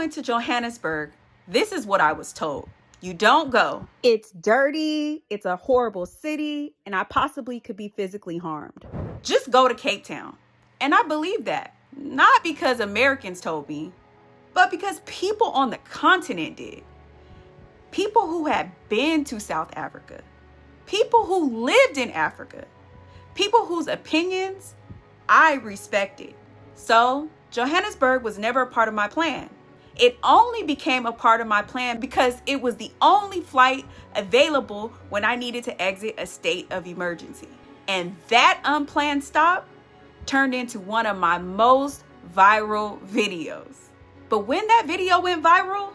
went to Johannesburg, this is what I was told. You don't go. It's dirty, it's a horrible city, and I possibly could be physically harmed. Just go to Cape Town. And I believe that, not because Americans told me, but because people on the continent did. People who had been to South Africa. People who lived in Africa. People whose opinions I respected. So Johannesburg was never a part of my plan. It only became a part of my plan because it was the only flight available when I needed to exit a state of emergency. And that unplanned stop turned into one of my most viral videos. But when that video went viral,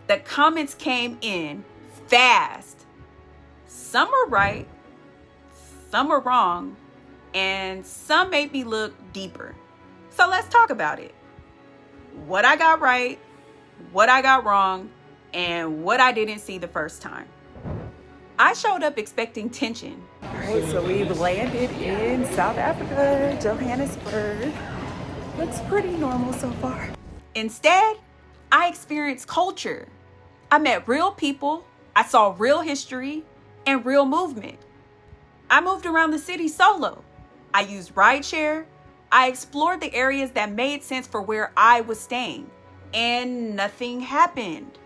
the comments came in fast. Some were right, some were wrong, and some made me look deeper. So let's talk about it. What I got right, what I got wrong, and what I didn't see the first time. I showed up expecting tension. All right, so we've landed in South Africa, Johannesburg. Looks pretty normal so far. Instead, I experienced culture. I met real people, I saw real history, and real movement. I moved around the city solo. I used rideshare. I explored the areas that made sense for where I was staying, and nothing happened.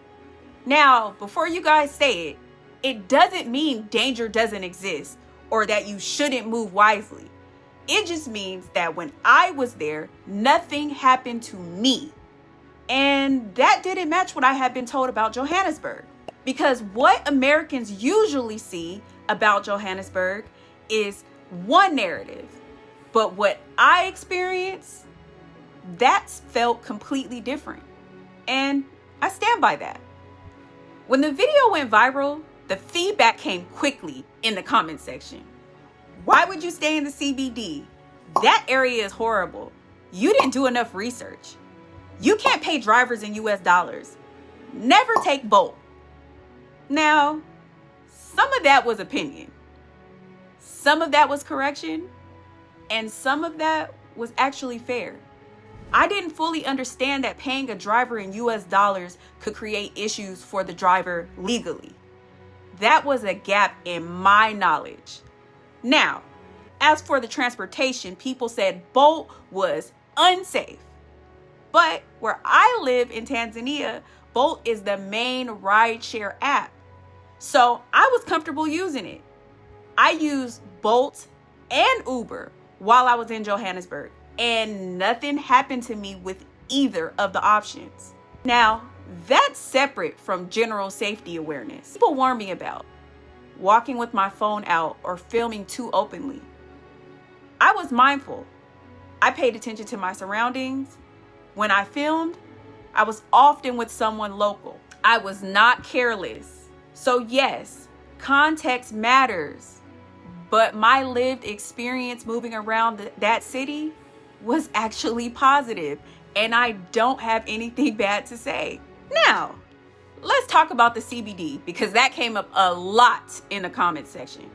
Now, before you guys say it, it doesn't mean danger doesn't exist or that you shouldn't move wisely. It just means that when I was there, nothing happened to me. And that didn't match what I had been told about Johannesburg. Because what Americans usually see about Johannesburg is one narrative. But what I experienced, that felt completely different. And I stand by that. When the video went viral, the feedback came quickly in the comment section. Why would you stay in the CBD? That area is horrible. You didn't do enough research. You can't pay drivers in US dollars. Never take Bolt. Now, some of that was opinion. Some of that was correction. And some of that was actually fair. I didn't fully understand that paying a driver in US dollars could create issues for the driver legally. That was a gap in my knowledge. Now, as for the transportation, people said Bolt was unsafe. But where I live in Tanzania, Bolt is the main rideshare app. So I was comfortable using it. I used Bolt and Uber while I was in Johannesburg, and nothing happened to me with either of the options. Now, that's separate from general safety awareness. People warn me about walking with my phone out or filming too openly. I was mindful. I paid attention to my surroundings. When I filmed, I was often with someone local. I was not careless. So yes, context matters. But my lived experience moving around that city was actually positive, and I don't have anything bad to say. Now, let's talk about the CBD because that came up a lot in the comment section.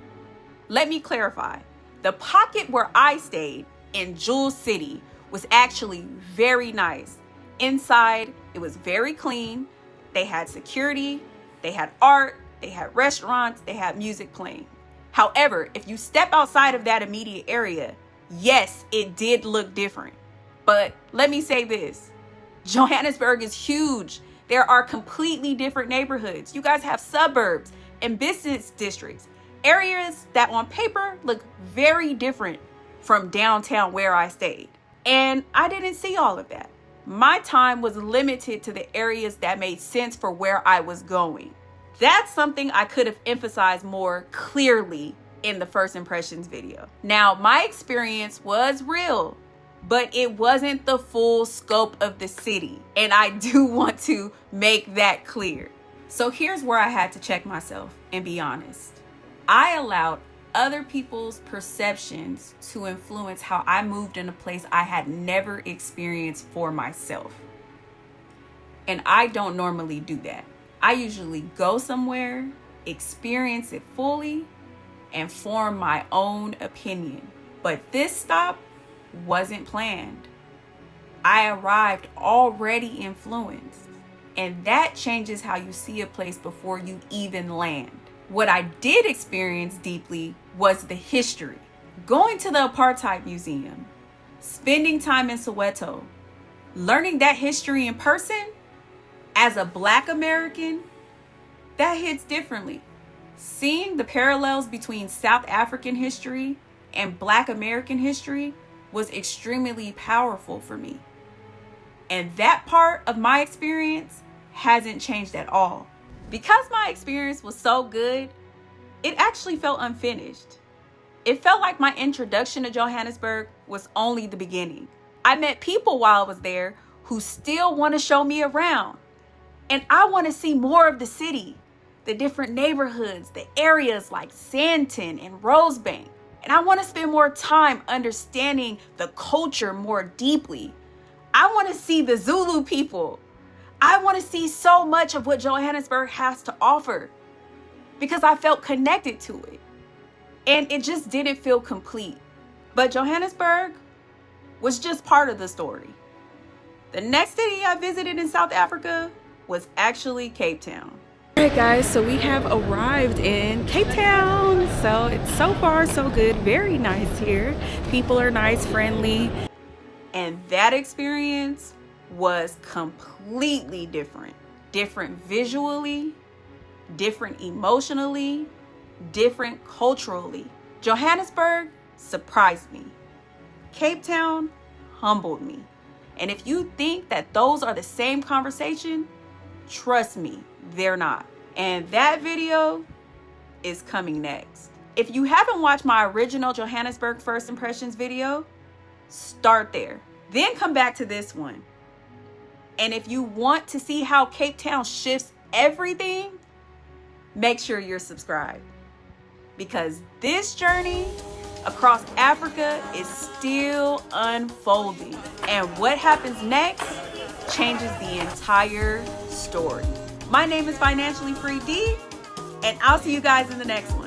Let me clarify. The pocket where I stayed in Jewel City was actually very nice. Inside, it was very clean. They had security, they had art, they had restaurants, they had music playing. However, if you step outside of that immediate area, yes, it did look different. But let me say this, Johannesburg is huge. There are completely different neighborhoods. You guys have suburbs and business districts, areas that on paper look very different from downtown where I stayed. And I didn't see all of that. My time was limited to the areas that made sense for where I was going. That's something I could have emphasized more clearly in the first impressions video. Now, my experience was real, but it wasn't the full scope of the city. And I do want to make that clear. So here's where I had to check myself and be honest. I allowed other people's perceptions to influence how I moved in a place I had never experienced for myself. And I don't normally do that. I usually go somewhere, experience it fully, and form my own opinion. But this stop wasn't planned. I arrived already influenced, and that changes how you see a place before you even land. What I did experience deeply was the history. Going to the Apartheid Museum, spending time in Soweto, learning that history in person as a Black American, that hits differently. Seeing the parallels between South African history and Black American history was extremely powerful for me. And that part of my experience hasn't changed at all. Because my experience was so good, it actually felt unfinished. It felt like my introduction to Johannesburg was only the beginning. I met people while I was there who still want to show me around. And I want to see more of the city, the different neighborhoods, the areas like Sandton and Rosebank. And I want to spend more time understanding the culture more deeply. I want to see the Zulu people. I want to see so much of what Johannesburg has to offer because I felt connected to it. And it just didn't feel complete. But Johannesburg was just part of the story. The next city I visited in South Africa was actually Cape Town. All right, guys, so we have arrived in Cape Town. So it's so far so good. Very nice here. People are nice, friendly. And that experience was completely different. Different visually, different emotionally, different culturally. Johannesburg surprised me. Cape Town humbled me. And if you think that those are the same conversation, trust me, they're not. And that video is coming next. If you haven't watched my original Johannesburg First Impressions video, start there. Then come back to this one. And if you want to see how Cape Town shifts everything, make sure you're subscribed. Because this journey across Africa is still unfolding. And what happens next changes the entire story. My name is Financially Free D, and I'll see you guys in the next one.